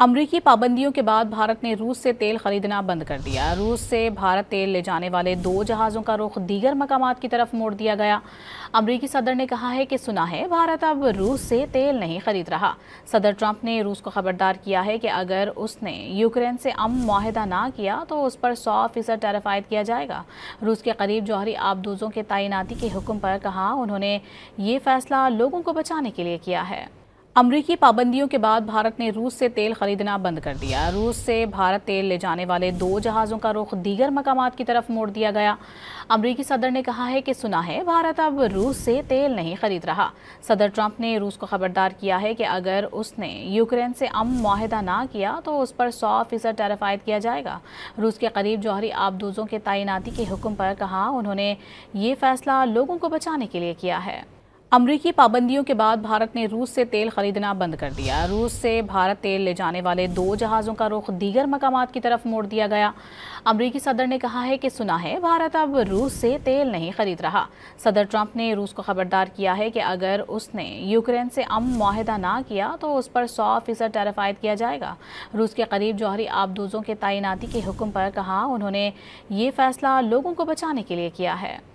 अमरीकी पाबंदियों के बाद भारत ने रूस से तेल खरीदना बंद कर दिया। रूस से भारत तेल ले जाने वाले 2 जहाज़ों का रुख दीगर मकामात की तरफ मोड़ दिया गया। अमरीकी सदर ने कहा है कि सुना है भारत अब रूस से तेल नहीं खरीद रहा। सदर ट्रंप ने रूस को खबरदार किया है कि अगर उसने यूक्रेन से अमन मुआहदा ना किया तो उस पर 100% टैरिफ आयद किया जाएगा। रूस के करीब जौहरी आबदोजों के तैनाती के हुक्म पर कहा उन्होंने ये फैसला लोगों को बचाने के लिए किया है। अमरीकी पाबंदियों के बाद भारत ने रूस से तेल खरीदना बंद कर दिया। रूस से भारत तेल ले जाने वाले 2 जहाज़ों का रुख दीगर मकामात की तरफ मोड़ दिया गया। अमरीकी सदर ने कहा है कि सुना है भारत अब रूस से तेल नहीं खरीद रहा। सदर ट्रंप ने रूस को खबरदार किया है कि अगर उसने यूक्रेन से अमन मुआहदा ना किया तो उस पर 100% टैरिफ आयद किया जाएगा। रूस के करीब जौहरी आबदोजों के तैनाती के हुक्म पर कहा उन्होंने ये फैसला लोगों को बचाने के लिए किया है। अमरीकी पाबंदियों के बाद भारत ने रूस से तेल खरीदना बंद कर दिया। रूस से भारत तेल ले जाने वाले 2 जहाज़ों का रुख दीगर मकामात की तरफ मोड़ दिया गया। अमरीकी सदर ने कहा है कि सुना है भारत अब रूस से तेल नहीं खरीद रहा। सदर ट्रंप ने रूस को खबरदार किया है कि अगर उसने यूक्रेन से अमन मुआहदा ना किया तो उस पर 100% टैरिफ आयद किया जाएगा। रूस के करीब जौहरी आबदोजों के तैनाती के हुक्म पर कहा उन्होंने ये फैसला लोगों को बचाने के लिए किया है।